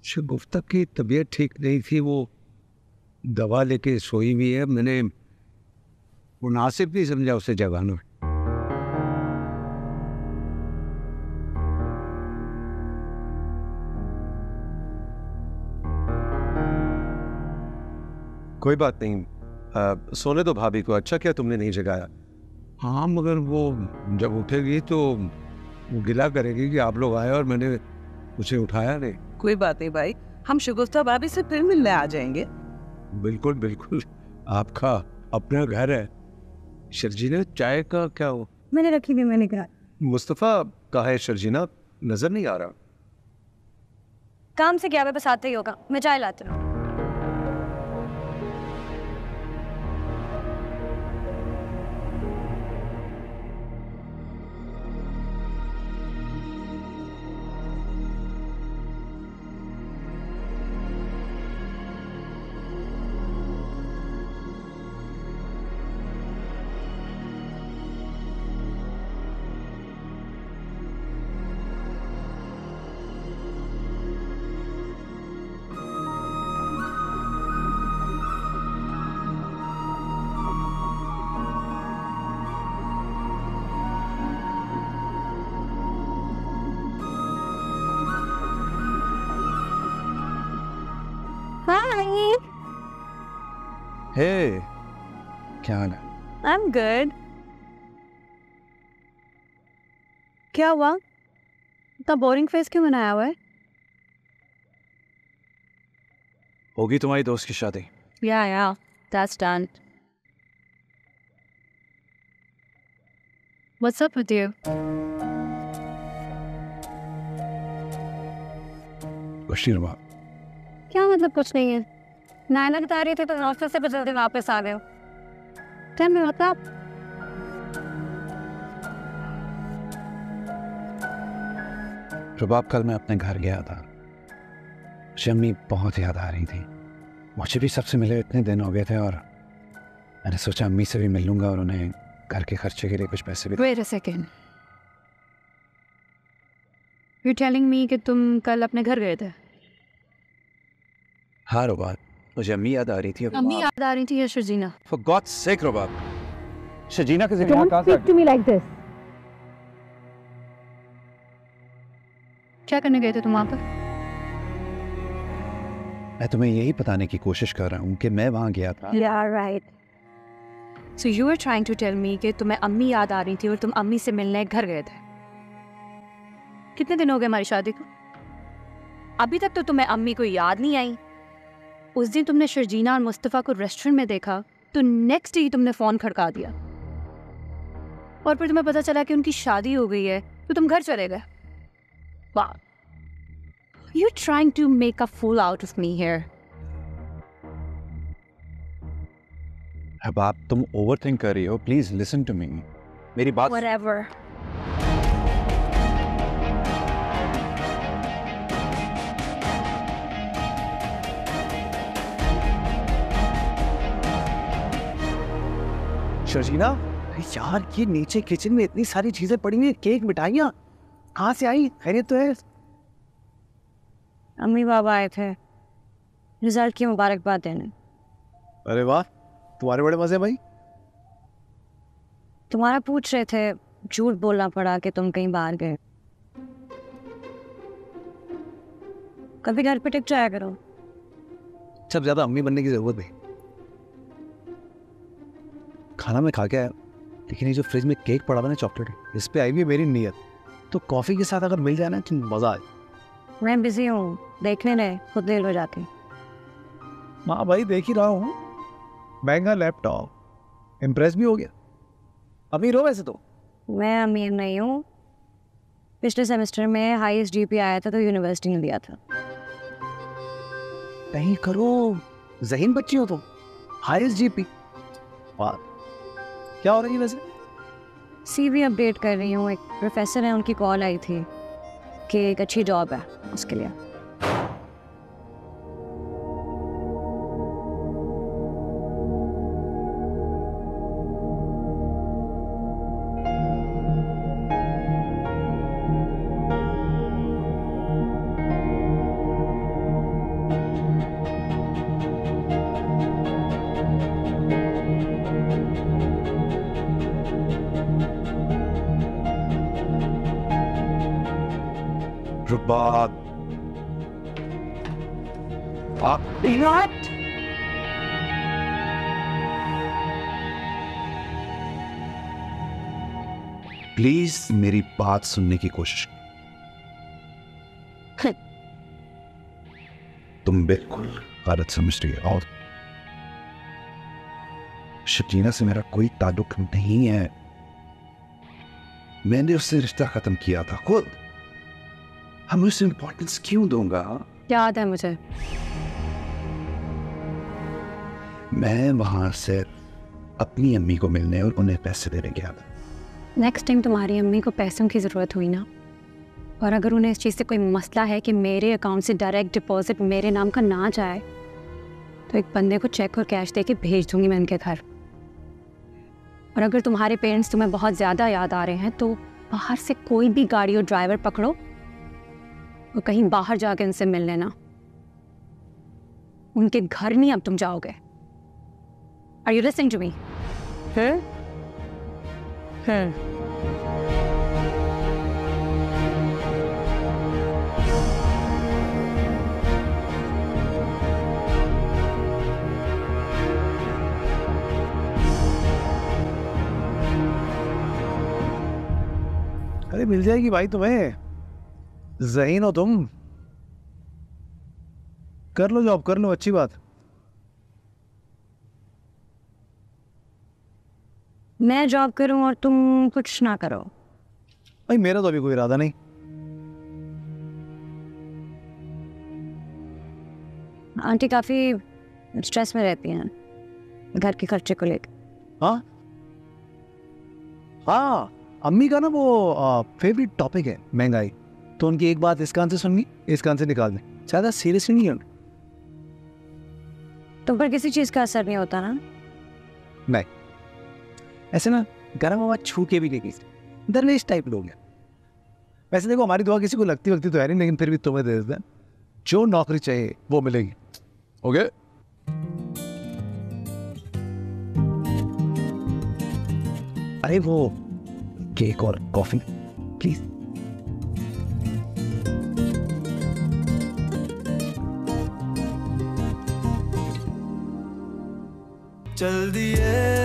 शगुफ्ता की तबीयत ठीक नहीं थी, वो दवा लेके सोई हुई है। मैंने मुनासिब नहीं समझा उसे जगाना। कोई बात नहीं, सोने दो भाभी को। अच्छा क्या तुमने नहीं जगाया? हाँ, मगर वो जब उठेगी तो वो गिला करेगी कि आप लोग आए और मैंने उसे उठाया नहीं। कोई बात नहीं भाई, हम शगुफ्ता भाभी से फिर मिलने आ जाएंगे। बिल्कुल बिल्कुल, आपका अपना घर है। शर्जीना, चाय का क्या हो? मैंने रखी थी, मैंने कहा। मुस्तफ़ा कहाँ है शर्जीना? नजर नहीं आ रहा। काम से क्या, बस आते ही होगा, मैं चाय लाती हूँ। Hi. हे, क्या हाल है? I'm good. क्या हुआ? इतना बोरिंग फेस क्यों बनाया हुआ है? होगी तुम्हारी दोस्त की शादी। Yeah, that's done. What's up with you? कुछ नहीं हुआ। क्या मतलब कुछ नहीं है? नायला बता रही थी तो ऑफिस से जल्दी वापस आ गए हो। Tell me what's up? रुबाब, कल मैं अपने घर गया था। मुझे अम्मी बहुत याद आ रही थी। मुझे भी सबसे मिले इतने दिन हो गए थे और मैंने सोचा अम्मी से भी मिल लूंगा और उन्हें घर के खर्चे के लिए कुछ पैसे भी। Wait a second. You're telling me कि तुम कल अपने घर गए थे? हाँ रुबाब, मुझे अम्मी याद आ रही थी। अम्मी याद आ रही थी या शर्जीना? For God's sake रुबाब, शर्जीना के ज़रिए Don't कहाँ से आ speak to me like this. क्या करने गए थे तुम वहाँ पर? मैं तुम्हें यही बताने की कोशिश कर रहा हूँ कि मैं वहाँ गया था। Yeah, right. So you were trying to tell me कि तुम्हें अम्मी याद आ रही थी और तुम अम्मी से मिलने घर गए थे। कितने दिन हो गए हमारी शादी को? अभी तक तो तुम्हें अम्मी को याद नहीं आई। उस दिन तुमने शर्जीना और मुस्तफ़ा को रेस्टोरेंट में देखा तो नेक्स्ट डे तुमने फोन खड़का दिया और फिर तुम्हें पता चला कि उनकी शादी हो गई है तो तुम घर चले गए। वाह, you're trying to make a fool out of me here. अब आप तुम ओवरथिंक कर रही हो। प्लीज लिसन टू मी, मेरी बात। Whatever. शर्जीना, अरे यार ये नीचे किचन में इतनी सारी चीजें पड़ी हुई, केक मिठाइयाँ कहाँ से आई? खैरियत तो है? अम्मी बाबा आए थे रिजल्ट की मुबारकबाद देने। अरे वाह, तुम्हारे बड़े मजे भाई। तुम्हारा पूछ रहे थे, झूठ बोलना पड़ा कि तुम कहीं बाहर गए। कभी घर पे टिक जाया करो। सब ज्यादा अम्मी बनने की जरूरत नहीं। खाना मैं खा के आया, लेकिन ये जो फ्रिज में केक पड़ा हुआ ना, चॉकलेट, इस पे आई भी मेरी नीयत। तो कॉफी के साथ अगर मिल जाए ना तो मजा आए। मैं बिजी हूँ, देखने रहे, खुद देर हो जाती। हाँ भाई, देख ही रहा हूँ। महंगा लैपटॉप, इम्प्रेस भी हो गया। अमीर हो वैसे तो। मैं अमीर नहीं हूँ। पिछले सेमेस्टर में हाईएस्ट जीपी आया था तो यूनिवर्सिटी ने दिया था। नहीं करो, ज़हीन बच्ची हो तुम। हाईएस्ट जीपी, वाह। क्या हो रही है वैसे? सीवी अपडेट कर रही हूँ। एक प्रोफेसर है, उनकी कॉल आई थी कि एक अच्छी जॉब है उसके लिए। बाद आप प्लीज मेरी बात सुनने की कोशिश करो। तुम बिल्कुल गलत समझ रही हो और शकीना से मेरा कोई ताल्लुक नहीं है। मैंने उससे रिश्ता खत्म किया था खुद। हम उसे इंपॉर्टेंस क्यों दूंगा? याद है मुझे। मैं वहां से अपनी अम्मी को मिलने और उन्हें पैसे देने गया था। नेक्स्ट टाइम तुम्हारी अम्मी को पैसों की ज़रूरत हुई ना, और अगर उन्हें इस चीज़ से कोई मसला है कि मेरे अकाउंट से डायरेक्ट डिपॉजिट मेरे नाम का ना जाए, तो एक बंदे को चेक और कैश दे के भेज दूंगी मैं उनके घर। और अगर तुम्हारे पेरेंट्स तुम्हें बहुत ज़्यादा याद आ रहे हैं तो बाहर से कोई भी गाड़ी और ड्राइवर पकड़ो और कहीं बाहर जाके उनसे मिल लेना। उनके घर नहीं अब तुम जाओगे। Are you listening to me? अरे मिल जाएगी भाई तुम्हें, ज़हीन हो तुम। कर लो जॉब, कर लो, अच्छी बात। मैं जॉब करूं और तुम कुछ ना करो। भाई मेरा तो अभी कोई इरादा नहीं। आंटी काफ़ी स्ट्रेस में रहती हैं घर के खर्चे को लेकर। हाँ हाँ, अम्मी का ना वो फेवरेट टॉपिक है महंगाई। तो उनकी एक बात इस कान से सुननी, इस कान से निकाल दें। ज़्यादा सीरियसली नहीं है। तुम पर किसी चीज़ का असर नहीं होता ना? नहीं, ऐसे ना गर्म हवा छू के भी नहीं गई। दरवेश टाइप लोग हैं। वैसे देखो, हमारी दुआ किसी को लगती वक्ती तो है नहीं, लेकिन फिर भी तुम्हें दे देते हैं। जो नौकरी चाहिए वो मिलेगी। ओके? अरे वो केक और कॉफी प्लीज। चल दिए